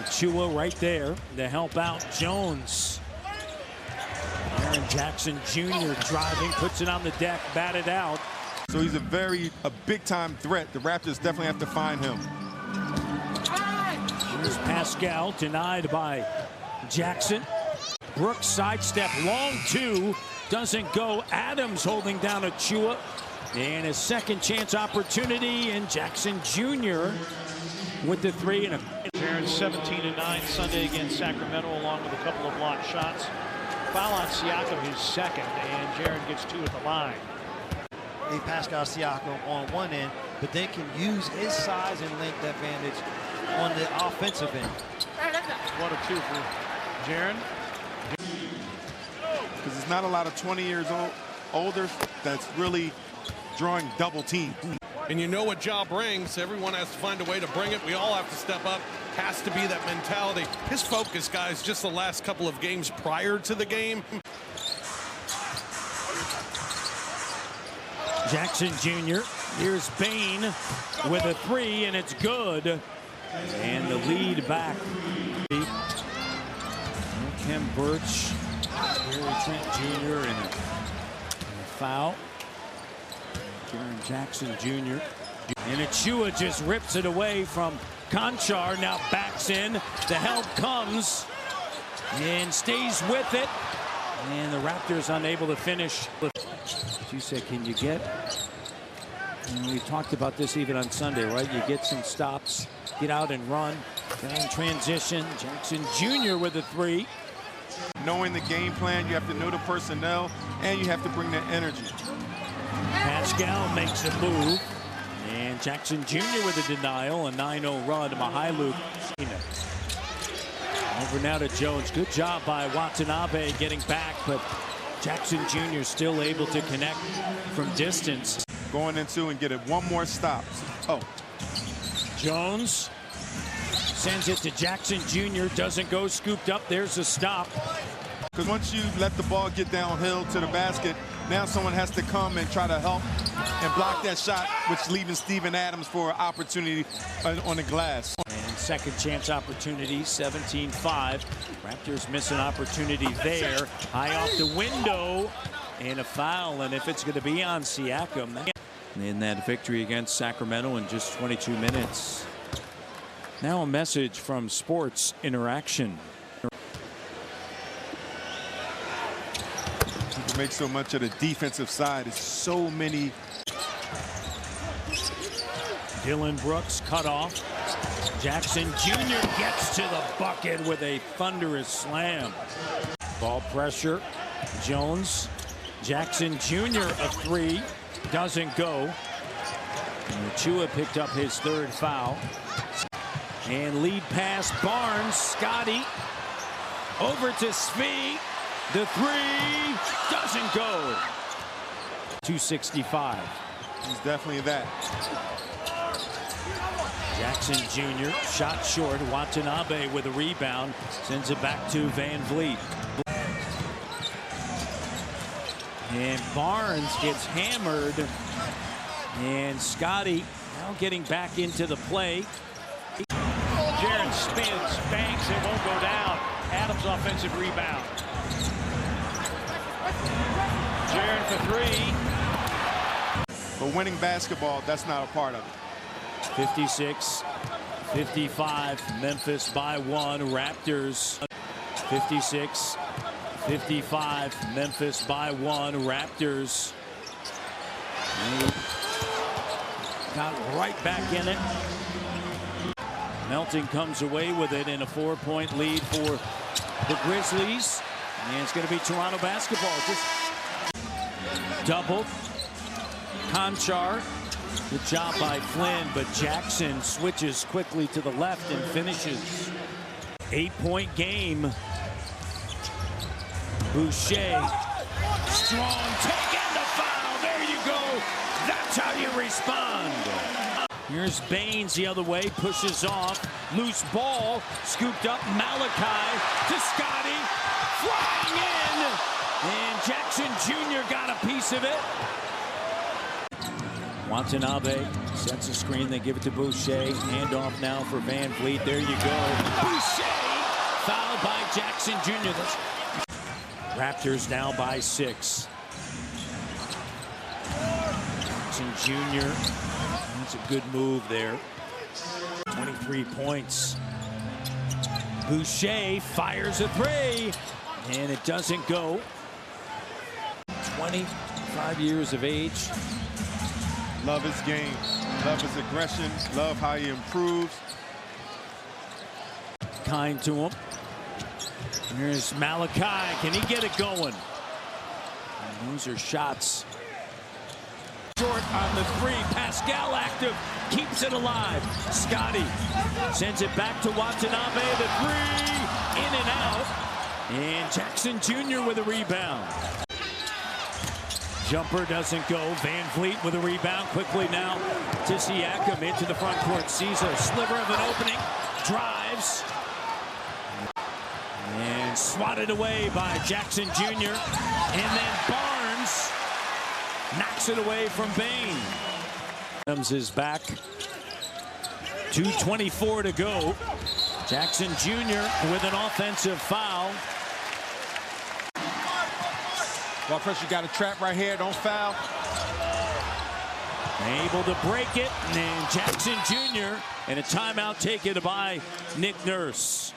Chua right there to help out Jones. Jaren Jackson Jr. driving, puts it on the deck, batted out. So he's a big-time threat. The Raptors definitely have to find him. Here's Pascal, denied by Jackson. Brooks sidestep, long two, doesn't go. Adams holding down Chua. And a second chance opportunity, and Jackson Jr. with the three. And Jaren 17-9 Sunday against Sacramento, along with a couple of blocked shots. Foul on Siakam, his second, and Jaren gets two at the line. Pascal Siakam on one end, but they can use his size and length advantage on the offensive end. What a two for Jaren. Because there's not a lot of 20 years older that's really drawing double team. And you know what job brings. Everyone has to find a way to bring it. We all have to step up. Has to be that mentality. His focus, guys, just the last couple of games prior to the game. Jackson Jr. Here's Bain with a three, and it's good. And the lead back. Kem Birch, Gary Trent Jr. and a foul. Jaren Jackson Jr. And Chua just rips it away from Conchar. Now backs in. The help comes and stays with it. And the Raptors unable to finish. You said, can you get? And we talked about this even on Sunday, right? You get some stops, get out and run. Then transition. Jackson Jr. with a three. Knowing the game plan, you have to know the personnel, and you have to bring that energy. Pascal makes a move. And Jackson Jr. with a denial, a 9-0 run to Mihailuk. Over now to Jones. Good job by Watanabe getting back, but Jackson Jr. still able to connect from distance. Going into and get it one more stop. Oh. Jones sends it to Jackson Jr. Doesn't go, scooped up. There's a stop. Because once you let the ball get downhill to the basket, now someone has to come and try to help and block that shot, which leaving Steven Adams for an opportunity on the glass. And second chance opportunity, 17-5. Raptors miss an opportunity there. High off the window and a foul. And if it's going to be on Siakam, in that victory against Sacramento in just 22 minutes. Now a message from Sports Interaction. Make so much of the defensive side. It's so many. Dylan Brooks cut off. Jackson Jr. gets to the bucket with a thunderous slam. Ball pressure. Jones. Jackson Jr. a three. Doesn't go. And Chua picked up his third foul. And lead pass Barnes. Scotty over to Svi. The three doesn't go. 265. He's definitely that. Jackson Jr. shot short. Watanabe with a rebound. Sends it back to Van Vliet. And Barnes gets hammered. And Scotty now getting back into the play. Jaren spins, banks, it won't go down. Adams offensive rebound. Jaren for three. But winning basketball, that's not a part of it. 56-55, Memphis by one. Raptors 56-55, Memphis by one. Raptors got right back in it. Melton comes away with it in a 4-point lead for the Grizzlies. And it's going to be Toronto basketball. Just doubled. Conchar. Good job by Flynn, but Jackson switches quickly to the left and finishes. 8-point game. Boucher. Strong take and the foul. There you go. That's how you respond. Here's Baines the other way, pushes off. Loose ball, scooped up. Malachi to Scotty. Flying in. And Jackson Jr. got a piece of it. Watanabe sets a screen. They give it to Boucher. Handoff now for Van Vliet. There you go. Boucher! Jackson Jr. Raptors now by 6. Jackson Jr. That's a good move there. 23 points. Boucher fires a 3, and it doesn't go. 25 years of age. Love his game, love his aggression, love how he improves. Kind to him. Here's Malachi. Can he get it going? And those are shots. Short on the 3. Pascal active. Keeps it alive. Scotty sends it back to Watanabe. The 3. In and out. And Jackson Jr. with a rebound. Jumper doesn't go. Van Vliet with a rebound. Quickly now to Siakam into the front court. Sees a sliver of an opening. Drives. And swatted away by Jackson Jr. And then Barnes knocks it away from Bain. Adams is back. 2:24 to go. Jackson Jr. with an offensive foul. Ball pressure, got a trap right here. Don't foul. Able to break it. And Jackson Jr. and a timeout taken by Nick Nurse.